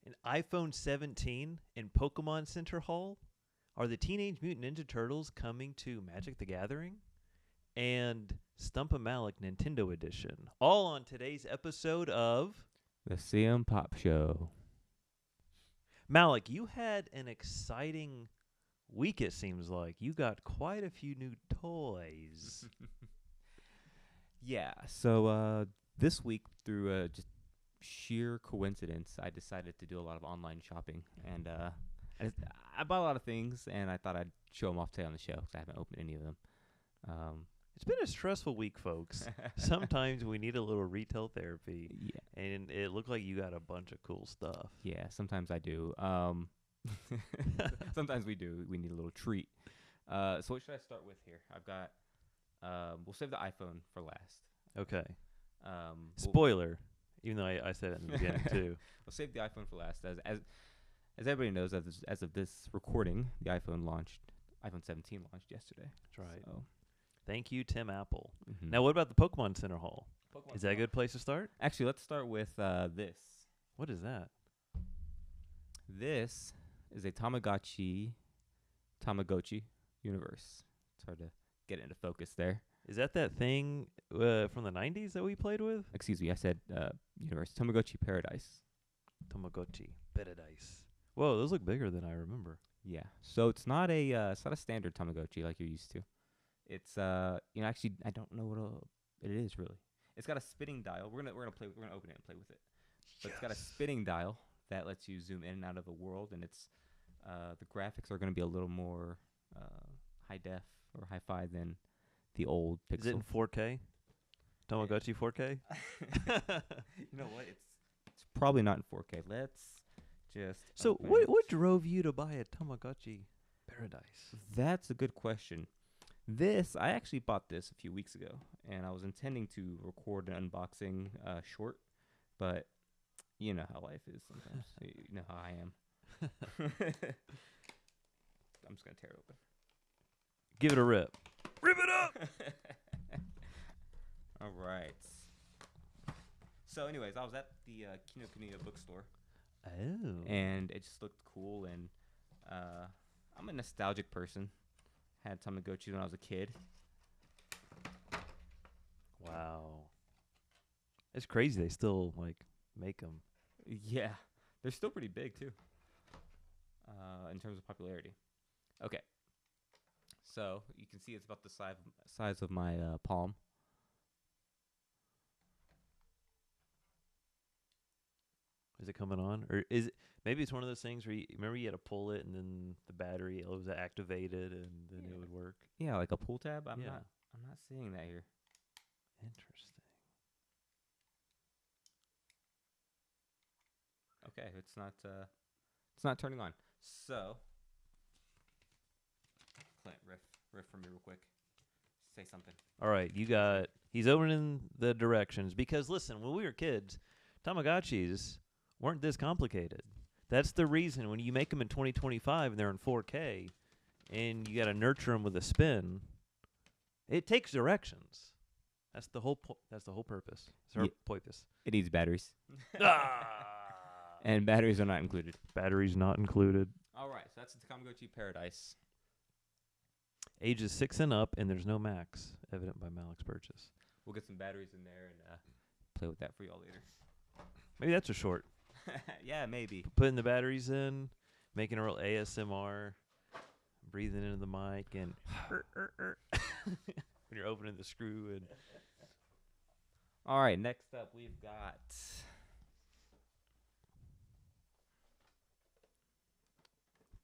An iPhone 17 in Pokemon Center Hall? Are the Teenage Mutant Ninja Turtles coming to Magic the Gathering? And Stump and Malik Nintendo Edition. All on today's episode of The CM Pop Show. Malik, you had an exciting week, it seems like. You got quite a few new toys. Yeah, so this week, through just sheer coincidence, I decided to do a lot of online shopping. And I bought a lot of things, and I thought I'd show them off today on the show because I haven't opened any of them. It's been a stressful week, folks. Sometimes we need a little retail therapy. Yeah. And it looked like you got a bunch of cool stuff. Yeah, sometimes I do. Sometimes we do. We need a little treat. So what should I start with here? I've got, we'll save the iPhone for last. Okay. We'll Spoiler, even though I said it in the beginning, too. We'll save the iPhone for last. As everybody knows, as of this recording, the iPhone 17 launched yesterday. That's right. So, Thank you, Tim Apple. mhm. Now, what about the Pokemon Center Hall? Pokemon Is that a Center. good place to start? Actually, let's start with this. What is that? This is a Tamagotchi universe. It's hard to get into focus there. Is that thing from the 90s that we played with? Excuse me, I said universe. Tamagotchi Paradise. Tamagotchi. Paradise. Whoa, those look bigger than I remember. Yeah. So it's not a standard Tamagotchi like you're used to. It's actually I don't know what it is really. It's got a spinning dial. We're gonna open it and play with it. But It's got a spinning dial that lets you zoom in and out of a world, and it's the graphics are gonna be a little more high def or hi-fi than the old Pixel. Is it in 4K? Tamagotchi 4K? You know what? It's probably not in 4K. Let's just. So open what it. drove you to buy a Tamagotchi Paradise? That's a good question. I actually bought this a few weeks ago, and I was intending to record an unboxing short, but you know how life is sometimes. You know how I am. I'm just going to tear it open. Give it a rip. Rip it up! All right. So anyways, I was at the Kinokuniya bookstore, Oh. and it just looked cool, and I'm a nostalgic person. Had Tamagotchi when I was a kid. Wow. It's crazy they still, make them. Yeah, they're still pretty big, too, in terms of popularity. Okay. So, you can see it's about the size of my palm. Is it coming on? Or is it, maybe it's one of those things where remember you had to pull it and then the battery it was activated and then it would work? Yeah, like a pull tab. I'm Yeah. not seeing that here. Interesting. Okay, it's not turning on. So, Clint, riff for me real quick. Say something. All right, he's opening the directions because listen, when we were kids, Tamagotchis weren't this complicated. That's the reason when you make them in 2025 and they're in 4K and you got to nurture them with a spin, it takes directions. That's the whole purpose. Purpose. It needs batteries. Ah! And batteries are not included. Batteries not included. All right, so that's the Tamagotchi Paradise. Ages 6 and up, and there's no max, evident by Malik's purchase. We'll get some batteries in there and play with that for y'all later. Maybe that's a short. Yeah, maybe. Putting the batteries in, making a real ASMR, breathing into the mic, and when you're opening the screw. And All right, next up we've got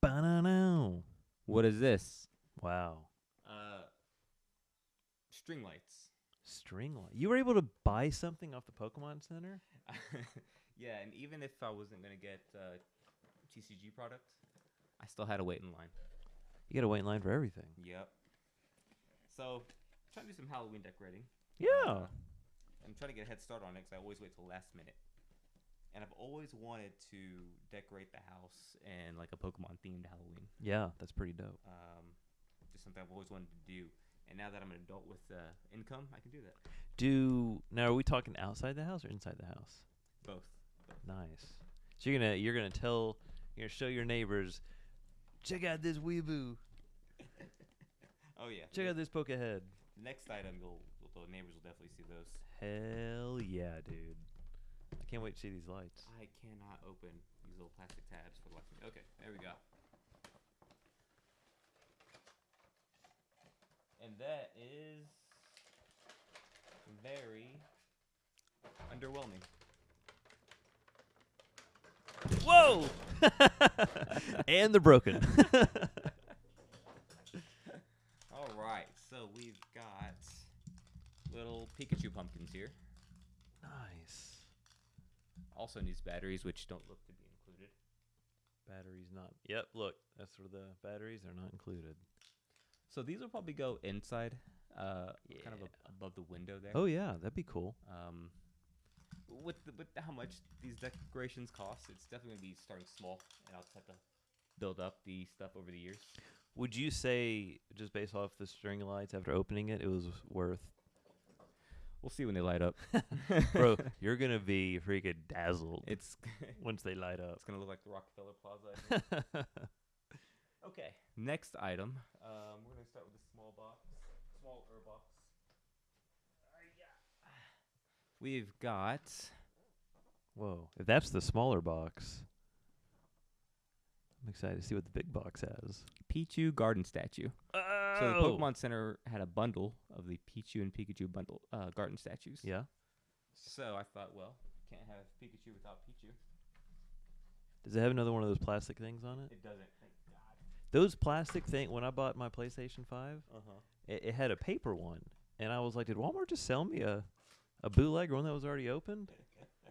ba-na-now. what is this? Wow. String lights. String light. You were able to buy something off the Pokemon Center? Yeah, and even if I wasn't gonna get TCG product, I still had to wait in line. You got to wait in line for everything. Yep. So, trying to do some Halloween decorating. Yeah. I'm trying to get a head start on it because I always wait till the last minute. And I've always wanted to decorate the house in like a Pokemon themed Halloween. Yeah, that's pretty dope. Just something I've always wanted to do. And now that I'm an adult with income, I can do that. Now, are we talking outside the house or inside the house? Both. Nice. So you're gonna show your neighbors, check out this weeaboo. Oh yeah. Check out this Pokehead. Next item, the neighbors will definitely see those. Hell yeah, dude! I can't wait to see these lights. I cannot open these little plastic tabs for the life of me. Okay, there we go. And that is very underwhelming. Whoa! And they're broken. All right, so we've got little Pikachu pumpkins here. Nice. Also needs batteries, which don't look to be included. Batteries not. Yep, look. That's where the batteries are not included. So these will probably go inside, kind of Yeah. above the window there. Oh yeah, that'd be cool. With how much these decorations cost, it's definitely going to be starting small, and I'll just have to build up the stuff over the years. Would you say, just based off the string lights after opening it, it was worth? We'll see when they light up. Bro, you're gonna be freaking dazzled It's once they light up. it's gonna look like the Rockefeller Plaza. I think. Okay, next item. We're gonna start with a smaller box. We've got Whoa! If that's the smaller box, I'm excited to see what the big box has. Pichu garden statue. Oh! So the Pokemon Center had a bundle of the Pichu and Pikachu bundle garden statues. Yeah. So I thought, well, can't have Pikachu without Pichu. Does it have another one of those plastic things on it? It doesn't. Thank God. Those plastic thing. When I bought my PlayStation 5, Uh-huh. it had a paper one, and I was like, did Walmart just sell me a bootleg or one that was already opened?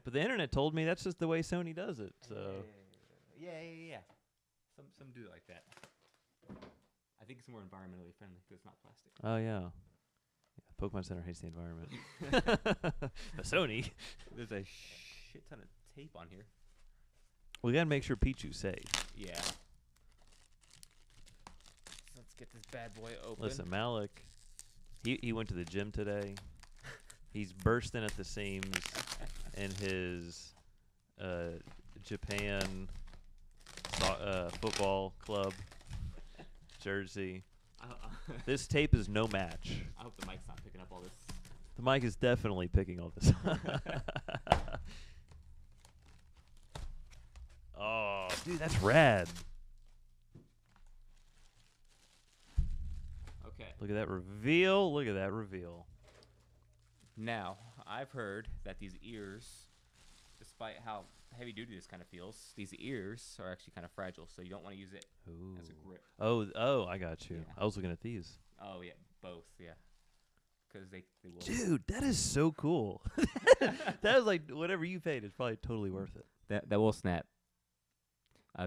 But the internet told me that's just the way Sony does it. So Yeah. Some do it like that. I think it's more environmentally friendly because it's not plastic. oh yeah. Pokemon Center hates the environment. But Sony, There's a shit ton of tape on here. we gotta make sure Pichu's safe. Yeah. So let's get this bad boy open. Listen, Malik, he went to the gym today. He's bursting at the seams in his Japan football club jersey. This tape is no match. I hope the mic's not picking up all this. The mic is definitely picking all this. Oh, dude, that's rad. Okay. Look at that reveal. Look at that reveal. Now, I've heard that these ears, despite how heavy duty this kind of feels, these ears are actually kind of fragile, so you don't want to use it Ooh. as a grip. Oh, I got you. Yeah. I was looking at these. Oh, yeah, both, yeah. Because they will. Dude, that is so cool. That was like, whatever you paid is probably totally worth it. That will snap.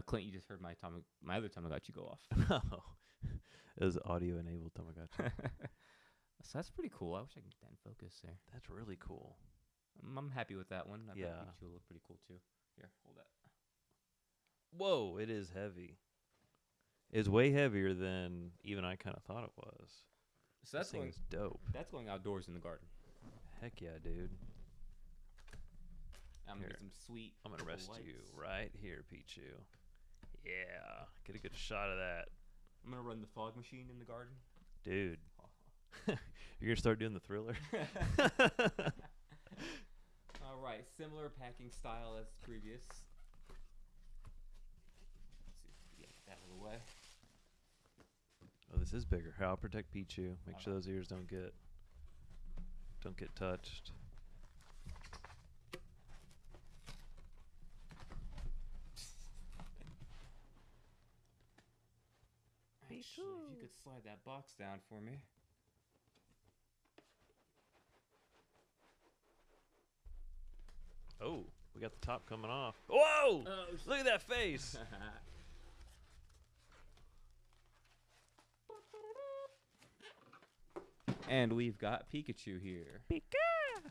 Clint, you just heard my other Tamagotchi go off. Oh, it was audio enabled Tamagotchi. So that's pretty cool. I wish I could get that in focus there. That's really cool. I'm happy with that one. I Yeah. thought Pikachu looked pretty cool too. Here, hold that. Whoa, it is heavy. It's way heavier than even I kind of thought it was. So that's This thing's dope. That's going outdoors in the garden. Heck yeah, dude. I'm gonna Here. get some sweet. I'm gonna purple rest you lights. right here, Pichu. Yeah, get a good shot of that, I'm gonna run the fog machine in the garden. dude. You're gonna start doing the Thriller. All right, similar packing style as previous. Let's see, get that out of the way. Oh, this is bigger. Here, I'll protect Pichu. Make sure those ears don't get touched. Actually, if you could slide that box down for me. Oh, we got the top coming off. Whoa! Look at that face. And we've got Pikachu here. Pika!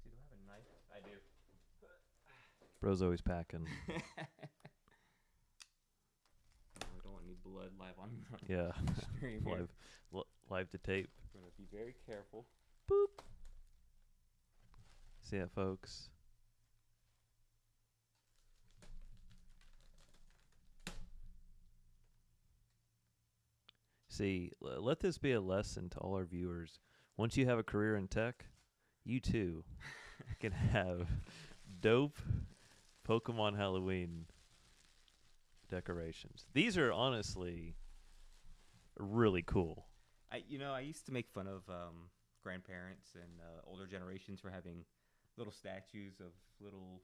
Do I have a knife? I do. Bro's always packing. Oh, I don't want any blood. blood live on Yeah. stream here. Live to tape. We're gonna be very careful. Boop. See that, folks? See, let this be a lesson to all our viewers. Once you have a career in tech, you too can have dope Pokemon Halloween decorations. These are honestly really cool. I used to make fun of grandparents and older generations for having little statues of little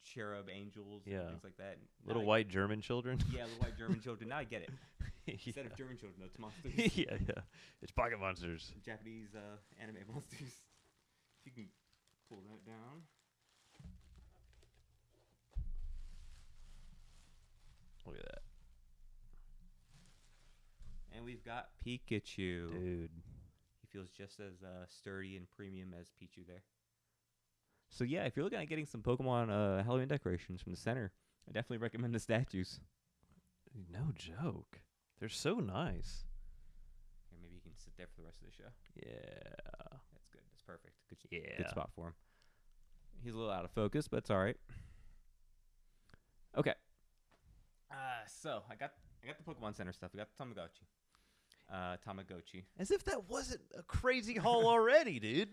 cherub angels and things like that. Little white German children. Yeah, little white German children. Now I get it. Instead of German children, it's monsters. Yeah. It's pocket monsters. Japanese anime monsters. If you can pull that down. Look at that. And we've got Pikachu. Dude. He feels just as sturdy and premium as Pichu there. So yeah, if you're looking at getting some Pokemon Halloween decorations from the center, I definitely recommend the statues. No joke. They're so nice. Here, maybe you can sit there for the rest of the show. Yeah. That's good. That's perfect. Yeah. Good spot for him. He's a little out of focus, but it's all right. Okay. So I got the Pokemon Center stuff. We got the Tamagotchi. As if that wasn't a crazy haul already, dude.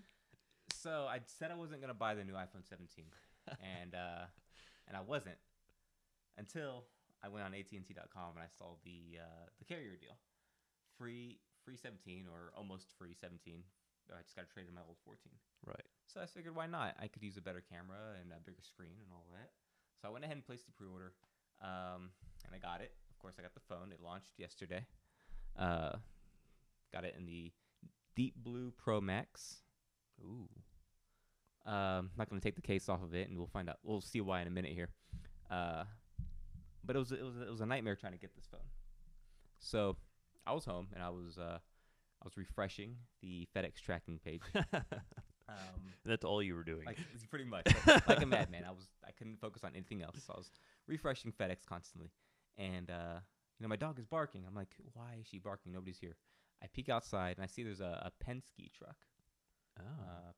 So I said I wasn't gonna buy the new iPhone 17, and I wasn't until I went on AT&T.com and I saw the carrier deal, free 17 or almost free 17. I just got to trade in my old 14. Right. So I figured, why not? I could use a better camera and a bigger screen and all that. So I went ahead and placed the pre-order, and I got it. Of course, I got the phone. It launched yesterday. Got it in the Deep Blue Pro Max. Ooh. I'm not going to take the case off of it, and we'll find out. We'll see why in a minute here. But it was a nightmare trying to get this phone. So I was home and I was refreshing the FedEx tracking page. That's all you were doing. Like pretty much like a madman. I couldn't focus on anything else. So I was refreshing FedEx constantly, and my dog is barking. I'm like, why is she barking? Nobody's here. I peek outside and I see there's a Penske truck.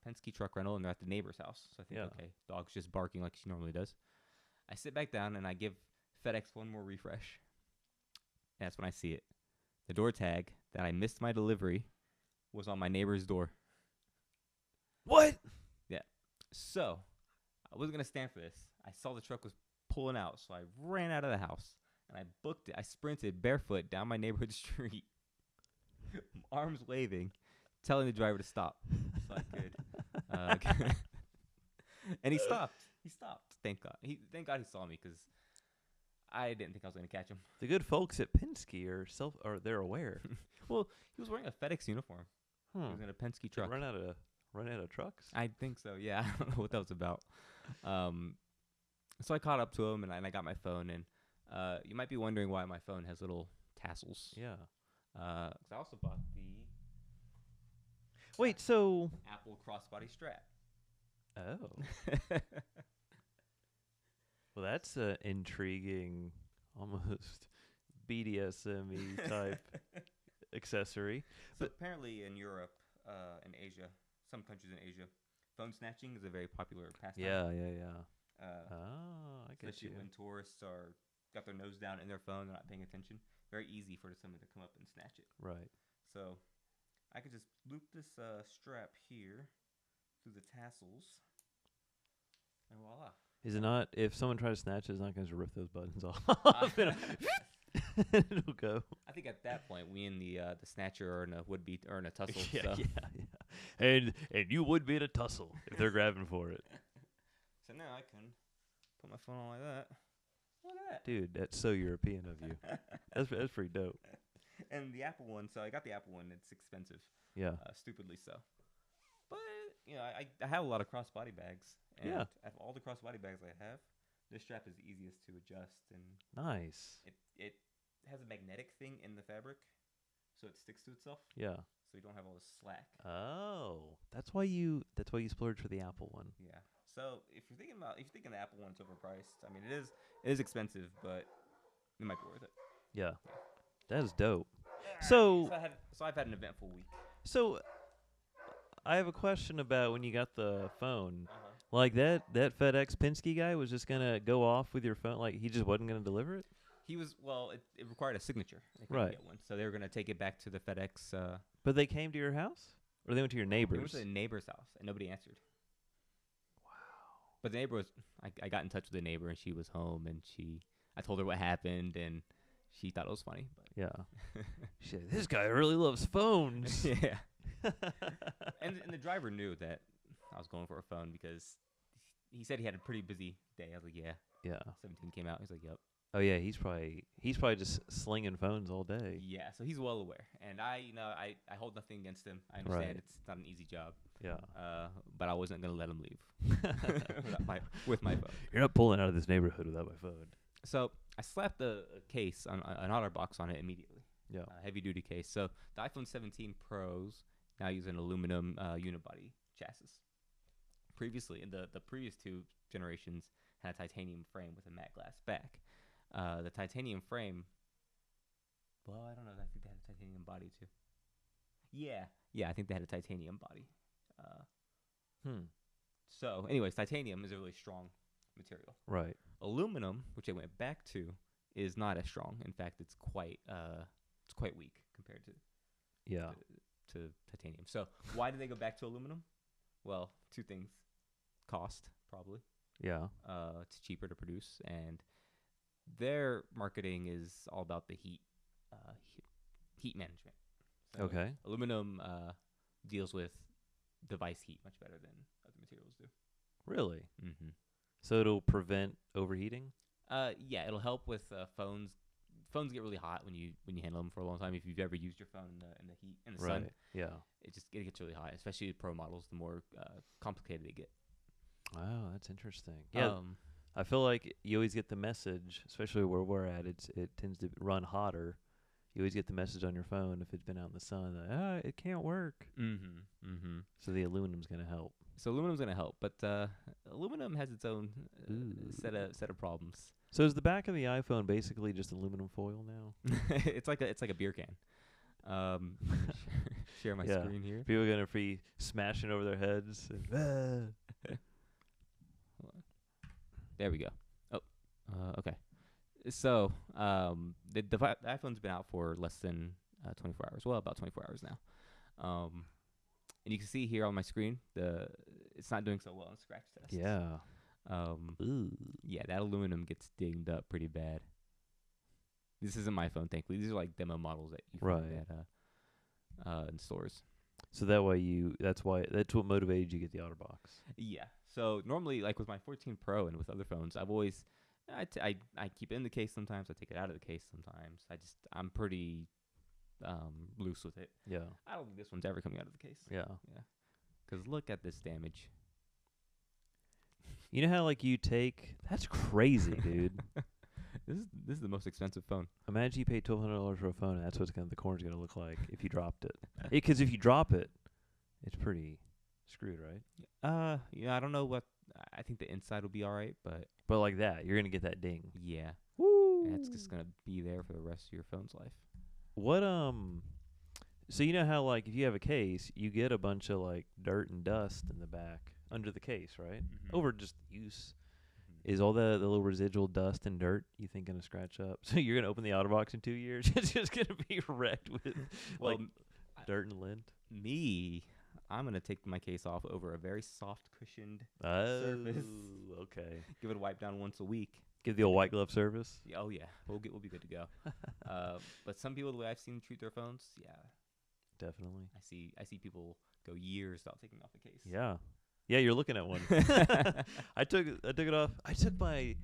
Penske truck rental, and they're at the neighbor's house. So I think, okay, dog's just barking like she normally does. I sit back down and I give FedEx one more refresh. And that's when I see it. The door tag that I missed my delivery was on my neighbor's door. What? Yeah. So I wasn't going to stand for this. I saw the truck was pulling out, so I ran out of the house and I booked it. I sprinted barefoot down my neighborhood street, arms waving, telling the driver to stop so I could. And he stopped. Thank God. Thank God he saw me, because I didn't think I was going to catch him. The good folks at Penske they're aware. Well, he was wearing a FedEx uniform. He was in a Penske truck. Run out of trucks? I think so. Yeah, I don't know what that was about. So I caught up to him and I got my phone. And you might be wondering why my phone has little tassels. Yeah. 'Cause I also bought the Wait, so Apple crossbody strap. Oh. Well, that's an intriguing, almost BDSM-y type accessory. So apparently in Europe and Asia, some countries in Asia, phone snatching is a very popular pastime. Yeah. I get especially you. when tourists got their nose down in their phone, they're not paying attention. Very easy for someone to come up and snatch it. Right. So I could just loop this strap here through the tassels, and voila. Is it not? If someone tries to snatch it, it's not going to rip those buttons off. It'll go. I think at that point, we and the snatcher are in a tussle. Yeah. And you would be in a tussle if they're grabbing for it. So now I can put my phone on like that. Look at that, dude. That's so European of you. That's pretty dope. And the Apple one. So I got the Apple one. It's expensive. Yeah. Stupidly so. But I have a lot of crossbody bags. And yeah. Of all the crossbody bags I have, this strap is the easiest to adjust, and nice. It has a magnetic thing in the fabric, so it sticks to itself. Yeah. So you don't have all this slack. Oh, that's why you splurged for the Apple one. Yeah. So if you're thinking the Apple one's overpriced, I mean it is expensive, but it might be worth it. Yeah, that is dope. So So, I've had an eventful week. so I have a question about when you got the phone. Uh-huh. Like that FedEx Penske guy was just gonna go off with your phone. Like he just wasn't gonna deliver it. He was it required a signature. They couldn't Right. get one, so they were gonna take it back to the FedEx. But they came to your house, or they went to your They neighbor's. went to the neighbor's house, and nobody answered. Wow. But the neighbor was. I got in touch with the neighbor, and she was home, and I told her what happened, and she thought it was funny. But Yeah. She said, "This guy really loves phones." yeah. And the driver knew that I was going for a phone because he said he had a pretty busy day. I was like, yeah. Yeah. 17 came out. He's like, yep. Oh yeah, he's probably just slinging phones all day. Yeah, so he's well aware, and I hold nothing against him. I understand Right. it's not an easy job. Yeah. But I wasn't gonna let him leave with my phone. You're not pulling out of this neighborhood without my phone. So I slapped a case on an OtterBox on it immediately. Yeah. Heavy duty case. So the iPhone 17 Pros now use an aluminum unibody chassis. Previously, in the previous two generations had a titanium frame with a matte glass back. The titanium frame. Well, I don't know. I think they had a titanium body too. Yeah, I think they had a titanium body. So, anyways, titanium is a really strong material. Right. Aluminum, which they went back to, is not as strong. In fact, it's quite weak compared Yeah. to titanium. So, why did they go back to aluminum? Well, two things: cost, probably. Yeah. It's cheaper to produce, and their marketing is all about the heat management. So Okay. aluminum deals with device heat much better than other materials do. Really? Mm-hmm. So it'll prevent overheating? Yeah, it'll help with phones. Phones get really hot when you handle them for a long time. If you've ever used your phone in the heat in the sun, Right. Yeah. it gets really hot. Especially with Pro models, the more complicated they get. Wow, that's interesting. Yeah. I feel like you always get the message, especially where we're at. It tends to run hotter. You always get the message on your phone if it's been out in the sun. Like, it can't work. Mm-hmm. Mm-hmm. So the aluminum's gonna help. So aluminum's gonna help, but aluminum has its own set of problems. So is the back of the iPhone basically just aluminum foil now? It's like a beer can. Share my Yeah. screen here. People are gonna be smashing over their heads. And, There we go. Oh, okay. So the iPhone's been out for less than 24 hours. Well, about 24 hours now. And you can see here on my screen it's not doing so well in scratch tests. yeah. Yeah, that aluminum gets dinged up pretty bad. This isn't my phone, thankfully. These are like demo models that you find at in stores. So that's what motivated you to get the OtterBox. Yeah. So normally, like with my 14 Pro and with other phones, I've always I keep it in the case sometimes. I take it out of the case sometimes. I'm pretty loose with it. Yeah. I don't think this one's ever coming out of the case. Yeah. Yeah. Because look at this damage. You know how that's crazy, dude. This is the most expensive phone. Imagine you pay $1,200 for a phone, and that's what the corner's gonna look like if you dropped it. Because if you drop it, it's pretty screwed, right? Yeah, I don't know what. I think the inside will be all right, but like that, you're gonna get that ding. yeah, Woo! and it's just gonna be there for the rest of your phone's life. What So you know how if you have a case, you get a bunch of dirt and dust in the back under the case, right? Mm-hmm. Over just use. Is all the little residual dust and dirt you think gonna scratch up? So you're gonna open the OtterBox in 2 years? It's just gonna be wrecked with dirt and lint. I'm gonna take my case off over a very soft cushioned surface. Okay. Give it a wipe down once a week. Give the old white glove service. Oh yeah, we'll be good to go. But some people, the way I've seen them treat their phones, yeah, Definitely. I see people go years without taking off the case. Yeah. Yeah, you're looking at one. I took it off. I took my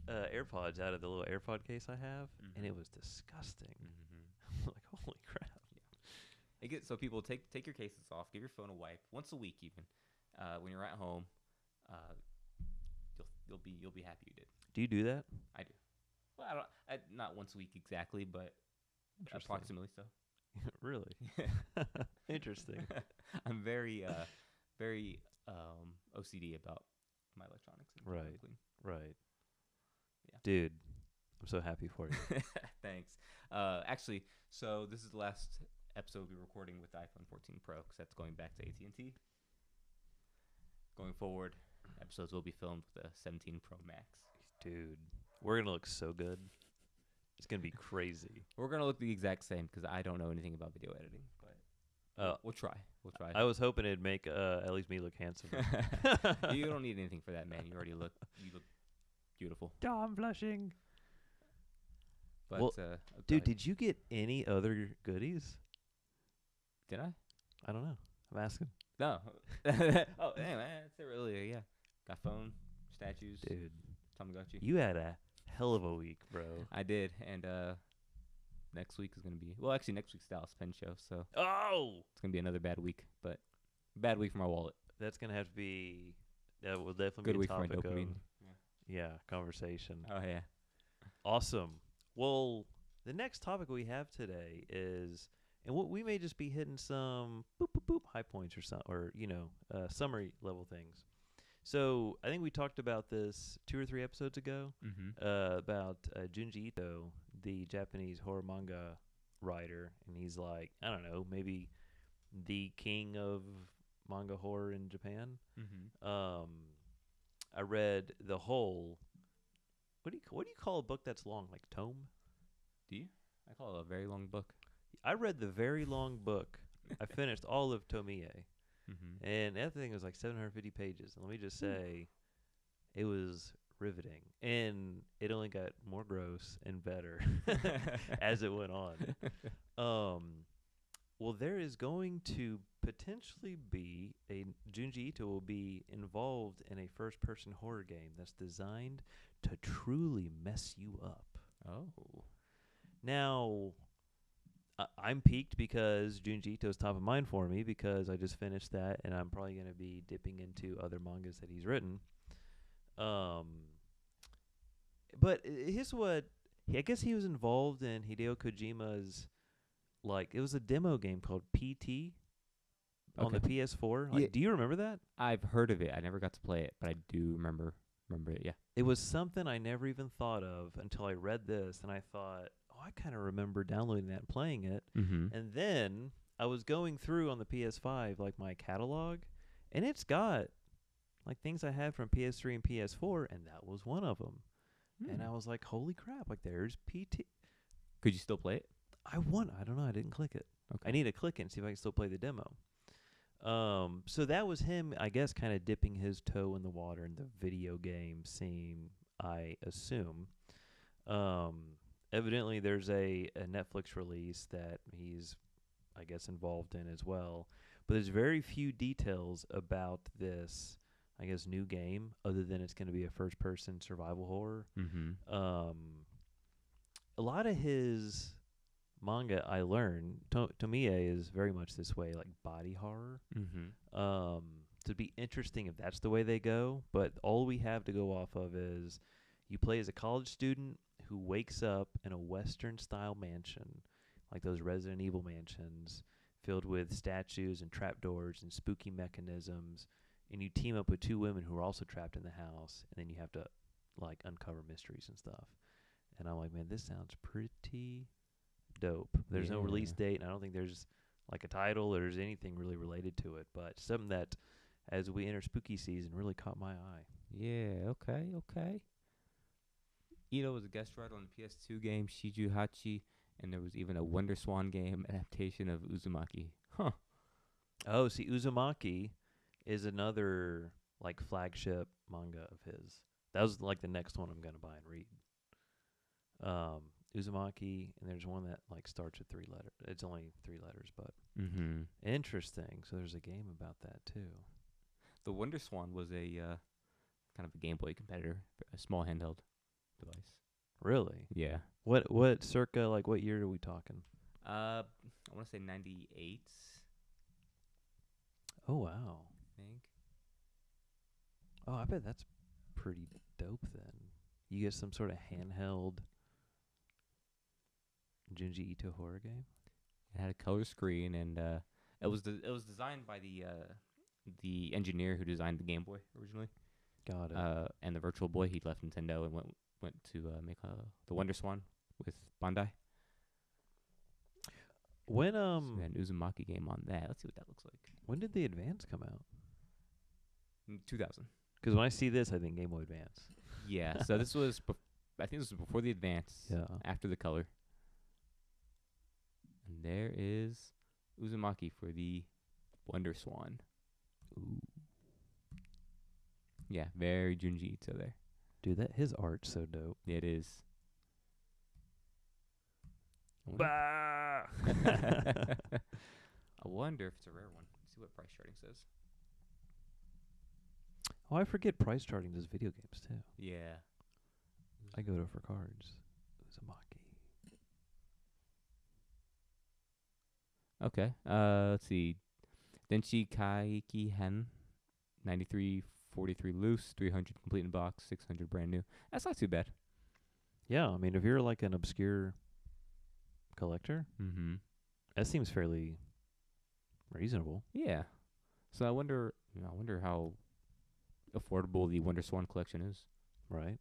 AirPods out of the little AirPod case I have, and it was disgusting. I'm like, holy crap. Yeah. So people take your cases off, give your phone a wipe once a week even. When you're at home, you'll be happy you did. Do you do that? I do. Well, not once a week exactly, but approximately so. Really? Interesting. I'm very OCD about my electronics. Right. Clean. Right. Yeah. Dude, I'm so happy for you. Thanks. Actually, so this is the last episode we'll be recording with the iPhone 14 Pro because that's going back to AT&T. Going forward, episodes will be filmed with a 17 Pro Max. Dude, we're gonna look so good. It's gonna be crazy. We're gonna look the exact same because I don't know anything about video editing, but we'll try. We'll try. I was hoping it'd make at least me look handsome. You don't need anything for that, man. You look beautiful. Oh, I'm blushing. But Well, go Dude, ahead. did you get any other goodies? Did I? I don't know. I'm asking. No. Oh, anyway, that's it really. Yeah. Got phone, statues, Dude, Tamagotchi. you had a hell of a week, bro. I did, and next week is gonna be actually next week's Dallas Penn show, so Oh! it's gonna be another bad week, but bad week for my wallet. That's going to have to be, that will definitely Good be a week for my topic of, dopamine. conversation. Oh yeah. Awesome. Well, the next topic we have today is, and what we may just be hitting some boop, boop, boop, high points or some, or, summary level things. So I think we talked about this 2 or 3 episodes ago, about Junji Ito, the Japanese horror manga writer, and he's like, I don't know, maybe the king of manga horror in Japan. I read the whole. What do you call a book that's long, like tome? Do you? I call it a very long book. I read the very long book. I finished all of Tomie, and that thing was like 750 pages. And let me just say, it was riveting, and it only got more gross and better as it went on. Well, there is going to potentially be Junji Ito will be involved in a first-person horror game that's designed to truly mess you up. Oh. Now, I'm peaked because Junji Ito's top of mind for me because I just finished that, and I'm probably going to be dipping into other mangas that he's written. But here's what I guess he was involved in Hideo Kojima's. Like, it was a demo game called PT on the PS4. Like, Yeah. do you remember that? I've heard of it. I never got to play it, but I do remember it. Yeah. It was something I never even thought of until I read this, and I thought, oh, I kind of remember downloading that and playing it. And then I was going through on the PS5, like, my catalog, and it's got, like, things I had from PS3 and PS4, and that was one of them. And I was like, holy crap, like, there's PT. Could you still play it? I don't know. I didn't click it. Okay. I need to click it and see if I can still play the demo. So that was him, I guess, kind of dipping his toe in the water in the video game scene, I assume. Evidently, there's a Netflix release that he's, I guess, involved in as well. But there's very few details about this, I guess, new game, other than it's going to be a first-person survival horror. A lot of his manga, I learned, Tomie is very much this way, like body horror. So it'd be interesting if that's the way they go. But all we have to go off of is you play as a college student who wakes up in a Western-style mansion, like those Resident Evil mansions, filled with statues and trapdoors and spooky mechanisms. And you team up with 2 women who are also trapped in the house, and then you have to, like, uncover mysteries and stuff. And I'm like, man, this sounds pretty dope. There's no release date, and I don't think there's like a title or there's anything really related to it, but something that as we enter spooky season really caught my eye. Yeah, okay. Ito was a guest writer on the PS2 game Shiju Hachi, and there was even a Wonder Swan game adaptation of Uzumaki. Huh. Oh, see, Uzumaki is another like flagship manga of his. That was like the next one I'm gonna buy and read. Uzumaki, and there's one that like starts with 3 letters. It's only 3 letters, but interesting. So there's a game about that too. The Wonder Swan was a kind of a Game Boy competitor, a small handheld device. Really? Yeah. What circa, like, what year are we talking? I want to say 98. Oh wow. I think. Oh, I bet that's pretty dope then. You get some sort of handheld Junji Ito horror game? It had a color screen, and it was designed by the engineer who designed the Game Boy originally. Got it. And the Virtual Boy. He left Nintendo and went went to make the Wonder Swan with Bandai. When So we had an Uzumaki game on that. Let's see what that looks like. when did the Advance come out? 2000. Because when I see this, I think Game Boy Advance. Yeah. So this was, I think this was before the Advance. Yeah. After the Color. And there is Uzumaki for the Wonder Swan. Ooh. Yeah, very Junji Ito there. Dude, his art's so dope. Yeah, it is. Bah! I wonder if it's a rare one. Let's see what price charting says. Oh, I forget price charting does video games too. Yeah. I go to for cards. Uzumaki. Okay. Let's see. Denshi Kaiki Hen, 93.43 loose, 300 complete in box, 600 brand new. That's not too bad. Yeah, I mean, if you're like an obscure collector, Mm-hmm. that seems fairly reasonable. Yeah. So I wonder how affordable the Wonder Swan collection is. Right?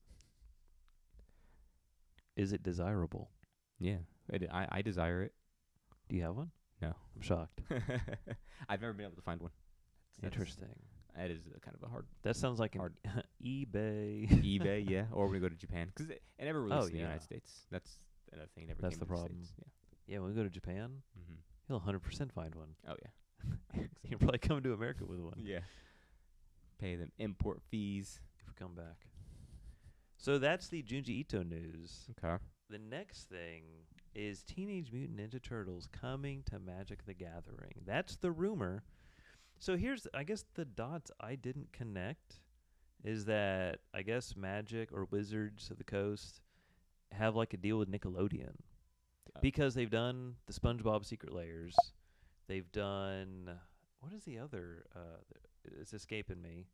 Is it desirable? Yeah. I desire it. Do you have one? No. I'm shocked. I've never been able to find one. Interesting. That is kind of a hard That sounds like an hard eBay. eBay, yeah. Or when we go to Japan. Because it never released in the yeah. United States. That's another thing. It never That's came the to problem. States. Yeah, when we go to Japan, Yeah. Mm-hmm. you'll 100% find one. Oh, yeah. You'll probably come to America with one. Yeah. Pay them import fees. If we come back. So that's the Junji Ito news. Okay. The next thing is Teenage Mutant Ninja Turtles coming to Magic the Gathering. That's the rumor. So here's, I guess, the dots I didn't connect is that I guess Magic or Wizards of the Coast have like a deal with Nickelodeon because they've done the SpongeBob Secret Layers. They've done, what is the other? It's escaping me.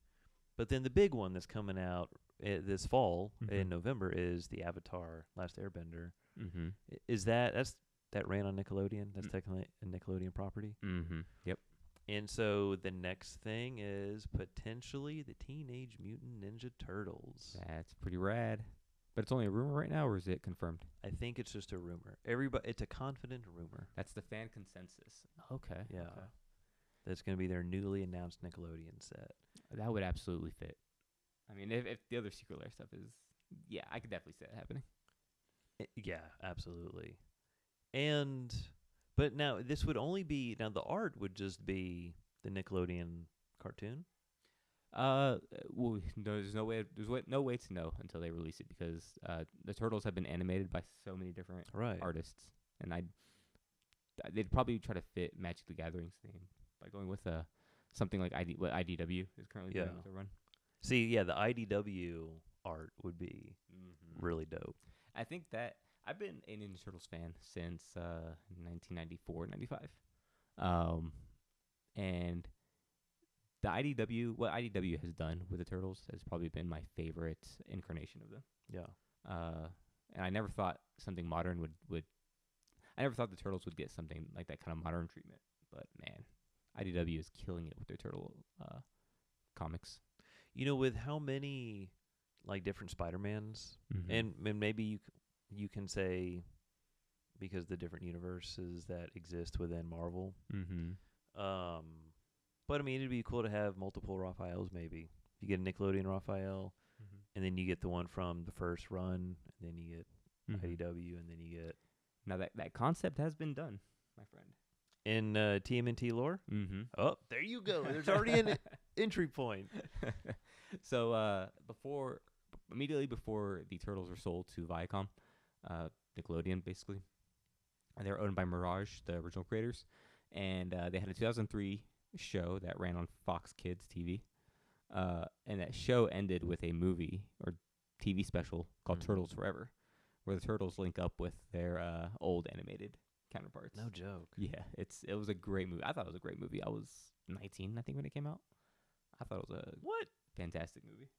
But then the big one that's coming out this fall in November is the Avatar Last Airbender. Mm-hmm. Is that ran on Nickelodeon? That's technically a Nickelodeon property. Mm-hmm. Yep. And so the next thing is potentially the Teenage Mutant Ninja Turtles. That's pretty rad. But it's only a rumor right now, or is it confirmed? I think it's just a rumor. It's a confident rumor. That's the fan consensus. Okay. Yeah. Okay. That's going to be their newly announced Nickelodeon set. That would absolutely fit. I mean, if the other Secret Lair stuff is, yeah, I could definitely see that happening. Yeah, absolutely. But now this would only be, now the art would just be the Nickelodeon cartoon? Well, there's no way to know until they release it because the Turtles have been animated by so many different artists, and they'd probably try to fit Magic the Gathering's theme by going with something like what IDW is currently doing with their run. See, yeah, the IDW art would be really dope. I think that I've been a Ninja Turtles fan since 1994, 95. And the IDW, what IDW has done with the Turtles has probably been my favorite incarnation of them. Yeah. And I never thought something modern would I never thought the Turtles would get something like that kind of modern treatment. But, man, IDW is killing it with their Turtle comics. You know, with how many like different Spider-Mans, and maybe you can say because the different universes that exist within Marvel. But I mean, it'd be cool to have multiple Raphaels. Maybe you get a Nickelodeon Raphael, and then you get the one from the first run, and then you get IDW, and then you get. Now that concept has been done, my friend. In TMNT lore? Oh, there you go. There's already an entry point. So immediately before the Turtles were sold to Viacom, Nickelodeon basically, and they were owned by Mirage, the original creators, and they had a 2003 show that ran on Fox Kids TV, and that show ended with a movie or TV special called Turtles Forever, where the Turtles link up with their old animated counterparts. No joke. Yeah, it was a great movie. I thought it was a great movie. I was 19, I think, when it came out. I thought it was a fantastic movie.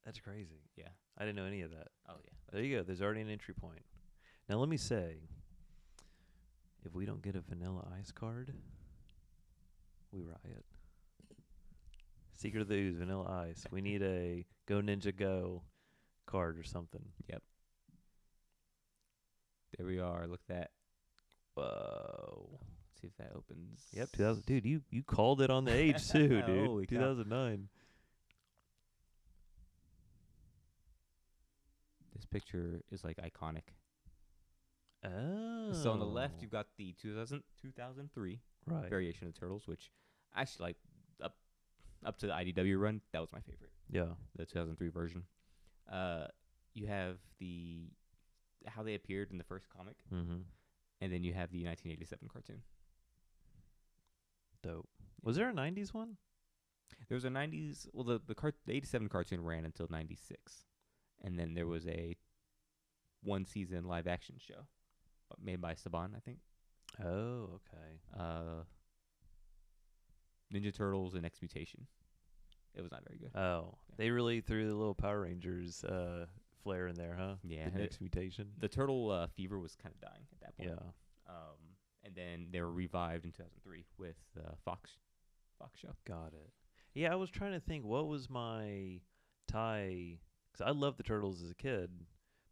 That's crazy. Yeah. I didn't know any of that. Oh, yeah. There you go. There's already an entry point. Now, let me say, if we don't get a Vanilla Ice card, we riot. Secret of the Ooze, Vanilla Ice. We need a Go Ninja Go card or something. Yep. There we are. Look at that. Whoa. Let's see if that opens. Yep, 2000. Dude, you called it on the age too, dude. Holy cow. 2009. This picture is like iconic. Oh. So on the left, you've got the 2003 right. variation of the Turtles, which actually like up to the IDW run, that was my favorite. Yeah. The 2003 version. You have how they appeared in the first comic, Mm-hmm. and then you have the 1987 cartoon. Dope. Was there a 90s one? There was a 90s. Well, the 87 cartoon ran until 96, and then there was a 1-season live action show made by Saban, I think. Oh, okay. Ninja Turtles and X Mutation. It was not very good. Oh, Yeah. they really threw the little Power Rangers flair in there, huh? Yeah. The next mutation. The turtle fever was kind of dying at that point. Yeah. And then they were revived in 2003 with Fox show. Got it. Yeah, I was trying to think what was my tie, because I loved the Turtles as a kid,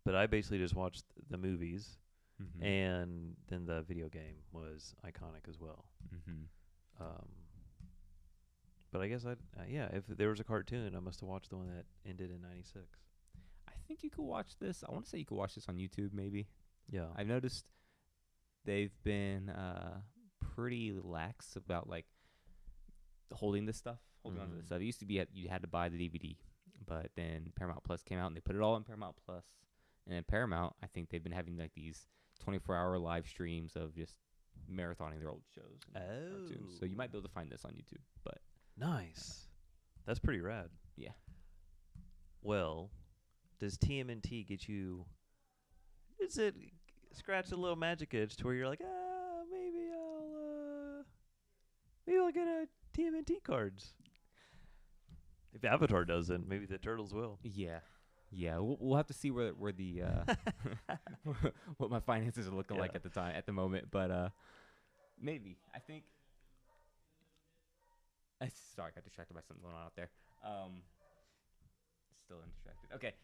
but I basically just watched the movies, Mm-hmm. and then the video game was iconic as well. Mm-hmm. But I guess if there was a cartoon, I must have watched the one that ended in 96. I think you could watch this. I want to say you could watch this on YouTube, maybe. Yeah. I've noticed they've been pretty lax about like holding this stuff, holding on to this stuff. It used to be you had to buy the DVD, but then Paramount Plus came out and they put it all in Paramount Plus. And then Paramount, I think they've been having like these 24-hour live streams of just marathoning their old shows and cartoons. So you might be able to find this on YouTube, but Nice. That's pretty rad. yeah. Well, does TMNT get you? Is it scratch a little magic itch to where you're like, maybe I'll get a TMNT cards. If Avatar doesn't, maybe the Turtles will. Yeah. Yeah, we'll have to see where the what my finances are looking like at the moment, but maybe. I think sorry, I got distracted by something going on out there. Still undistracted. Okay.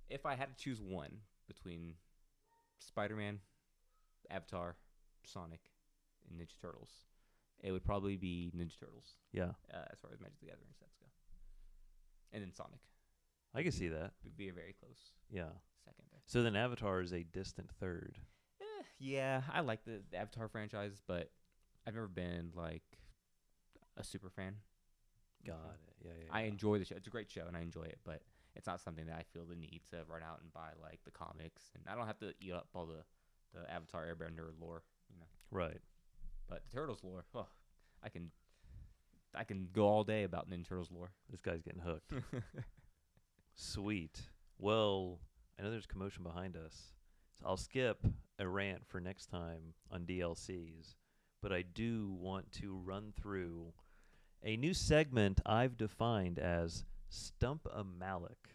If I had to choose one between Spider-Man, Avatar, Sonic, and Ninja Turtles, it would probably be Ninja Turtles. Yeah. As far as Magic the Gathering sets go. And then Sonic. I can see that. Would be a very close Yeah. second there. So then Avatar is a distant third. Yeah, I like the Avatar franchise, but I've never been like a super fan. Got it. Yeah. I enjoy the show. It's a great show, and I enjoy it, but it's not something that I feel the need to run out and buy like the comics, and I don't have to eat up all the Avatar Airbender lore, Right. But the Turtles lore, I can go all day about Ninja Turtles lore. This guy's getting hooked. Sweet. Well, I know there's commotion behind us, so I'll skip a rant for next time on DLCs, but I do want to run through a new segment I've defined as Stump a Malik.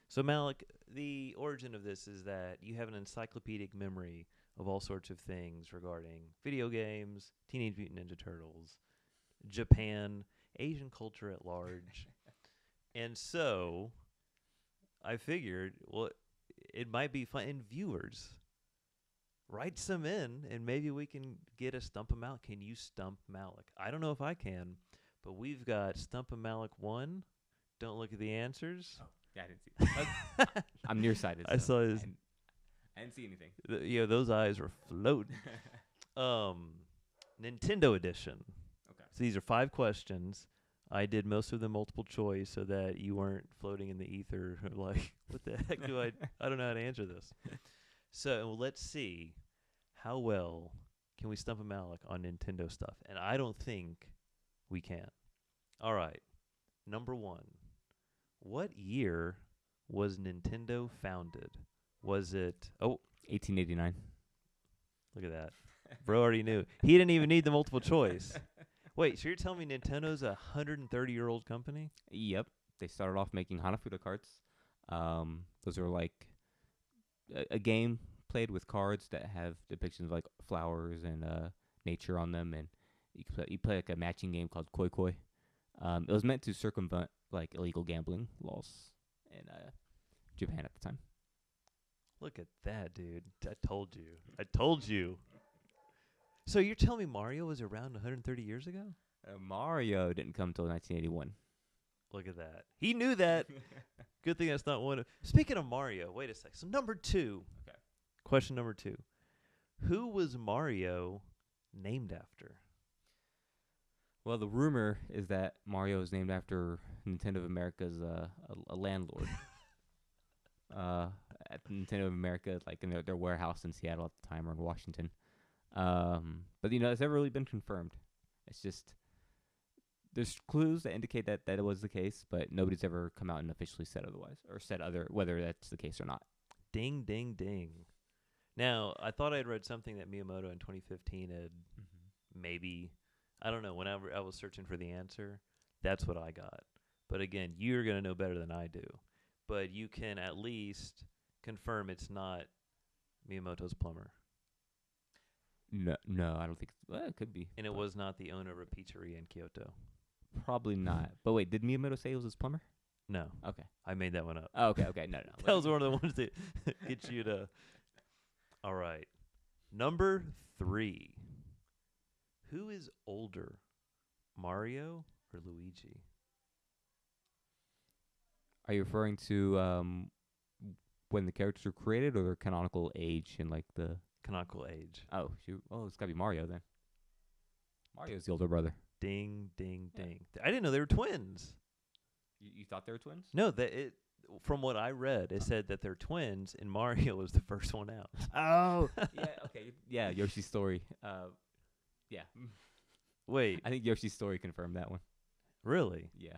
So Malik, the origin of this is that you have an encyclopedic memory of all sorts of things regarding video games, Teenage Mutant Ninja Turtles, Japan, Asian culture at large. And so I figured, well, it might be fun. And viewers, write some in, and maybe we can get a Stump a Malik. Can you stump Malik? I don't know if I can, but we've got Stump a Malik 1. Don't look at the answers. Oh, yeah, I didn't see that. I'm nearsighted. I saw his. I didn't see anything. Those eyes were floating. Nintendo edition. Okay. So these are 5 questions. I did most of them multiple choice so that you weren't floating in the ether like, what the heck do I don't know how to answer this. So let's see how well can we stump a Malik on Nintendo stuff. And I don't think we can. All right. Number 1. What year was Nintendo founded? Was it 1889. Look at that. Bro already knew. He didn't even need the multiple choice. Wait, so you're telling me Nintendo's a 130-year-old company? Yep. They started off making Hanafuda cards. Those are like a game played with cards that have depictions of like flowers and nature on them, and you play like a matching game called Koi Koi. It was meant to circumvent like illegal gambling laws in Japan at the time. Look at that, dude. I told you. I told you. So you're telling me Mario was around 130 years ago? Mario didn't come until 1981. Look at that. He knew that. Good thing that's not one of... Speaking of Mario, wait a sec. So number 2. Okay. Question number 2. Who was Mario named after? Well, the rumor is that Mario is named after Nintendo of America's a landlord. At Nintendo of America, like in their warehouse in Seattle at the time, or in Washington. But it's never really been confirmed. It's just there's clues that indicate that it was the case, but nobody's ever come out and officially said otherwise, or said whether that's the case or not. Ding, ding, ding. Now, I thought I'd read something that Miyamoto in 2015 had maybe, I don't know, whenever I was searching for the answer, that's what I got. But again, you're going to know better than I do. But you can at least confirm it's not Miyamoto's plumber. No, I don't think. Well, it could be. And it was not the owner of a pizzeria in Kyoto. Probably not. But wait, did Miyamoto say it was his plumber? No. Okay. I made that one up. Oh, okay. No. That was one of the ones that get you to... All right. Number 3. Who is older, Mario or Luigi? Are you referring to when the characters were created, or their canonical age in like the Canonical age. Oh, shoot. Oh, it's gotta be Mario then. Mario's the older brother. Ding, ding, ding. I didn't know they were twins. You thought they were twins? No, from what I read, it said that they're twins, and Mario was the first one out. Oh, yeah. Okay. Yeah, Yoshi's Story. Yeah. Wait, I think Yoshi's Story confirmed that one. really? Yeah.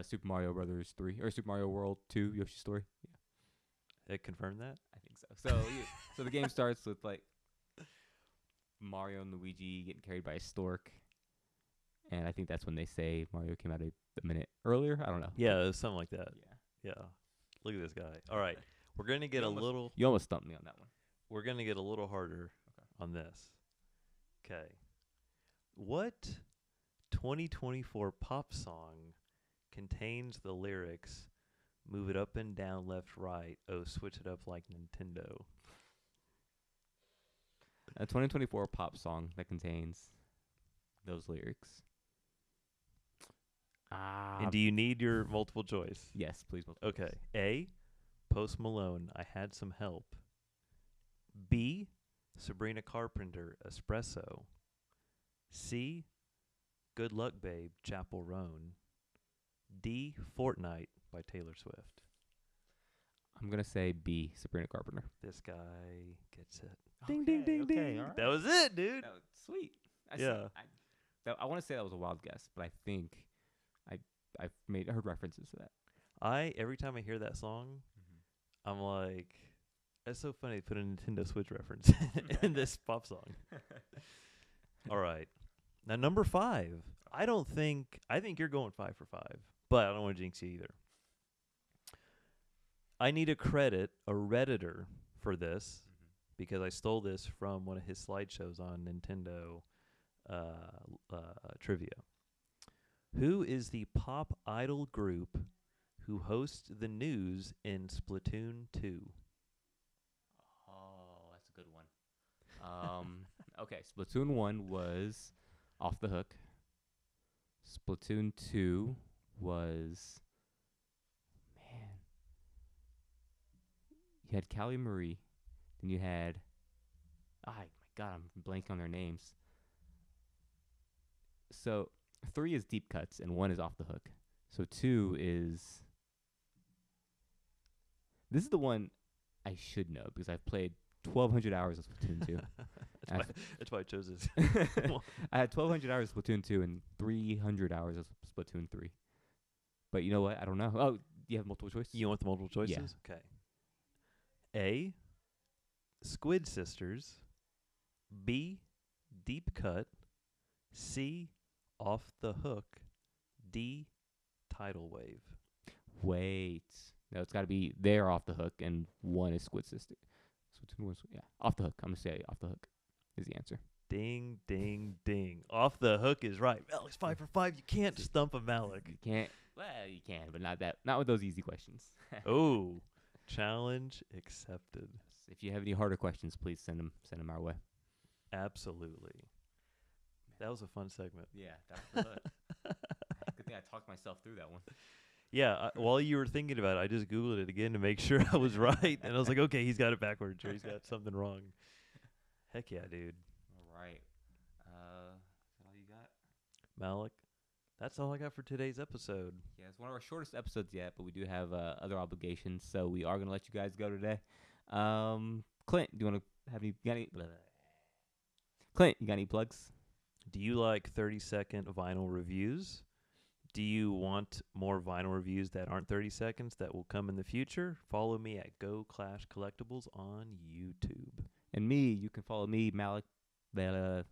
Super Mario Brothers 3 or Super Mario World 2, Yoshi's Story. Yeah, It confirmed that? I think so. So the game starts with like Mario and Luigi getting carried by a stork, and I think that's when they say Mario came out a minute earlier. I don't know. Yeah, it was something like that. Yeah. Yeah. Look at this guy. All right, we're gonna get You almost stumped me on that one. We're gonna get a little harder on this. Okay. What 2024 pop song contains the lyrics "Move it up and down, left, right, oh, switch it up like Nintendo"? A 2024 pop song that contains those lyrics. And do you need your multiple choice? Yes, please. Multiple Okay. choice. A, Post Malone, I Had Some Help. B, Sabrina Carpenter, Espresso. C, Good Luck Babe, Chapel Roan. D, Fortnite by Taylor Swift. I'm going to say B, Sabrina Carpenter. This guy gets it. Ding, Ding, ding, okay, ding. all right. That was it, dude. That was sweet. Yeah. I want to say that was a wild guess, but I think I've heard references to that. Every time I hear that song, I'm like, that's so funny they put a Nintendo Switch reference in this pop song. All right. Now, number 5. I think you're going 5 for 5, but I don't want to jinx you either. I need to credit a Redditor for this because I stole this from one of his slideshows on Nintendo trivia. Who is the pop idol group who hosts the news in Splatoon 2? Oh, that's a good one. Okay, Splatoon 1 was Off the Hook. Splatoon 2 was... Man. You had Callie Marie. Then you had... Oh, my God, I'm blanking on their names. So 3 is Deep Cuts and 1 is Off the Hook. So 2 is... This is the one I should know because I've played 1,200 hours of Splatoon 2. That's why I chose this. I had 1,200 hours of Splatoon 2 and 300 hours of Splatoon 3. But you know what? I don't know. Oh, you have multiple choice? You want the multiple choices? Yeah. Okay. A, Squid Sisters. B, Deep Cut. C, Off the Hook. D, Tidal Wave. Wait. No, it's got to be they're Off the Hook and 1 is Squid Sister. Yeah, Off the Hook. I'm going to say Off the Hook is the answer. Ding, ding, ding. Off the Hook is right. Malik's 5 for 5. You can't stump a Malik. You can't. Well, you can, but not with those easy questions. Oh, challenge accepted. If you have any harder questions, please send them our way. Absolutely. That was a fun segment. Yeah, that was good thing I talked myself through that one. Yeah, while you were thinking about it, I just Googled it again to make sure I was right. And I was like, okay, he's got it backwards or he's got something wrong. Heck yeah, dude. All right. Is that all you got? Malik, that's all I got for today's episode. Yeah, it's one of our shortest episodes yet, but we do have other obligations, so we are going to let you guys go today. Clint, do you want to have any... Clint, you got any plugs? Do you like 30-second vinyl reviews? Do you want more vinyl reviews that aren't 30 seconds that will come in the future? Follow me at Go Clash Collectibles on YouTube. And me, you can follow me, Malik. I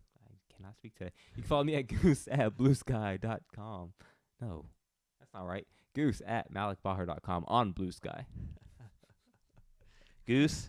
cannot speak today. You can follow me at goose@bluesky.com. No, that's not right. Goose@malikbahar.com on Blue Sky. Goose,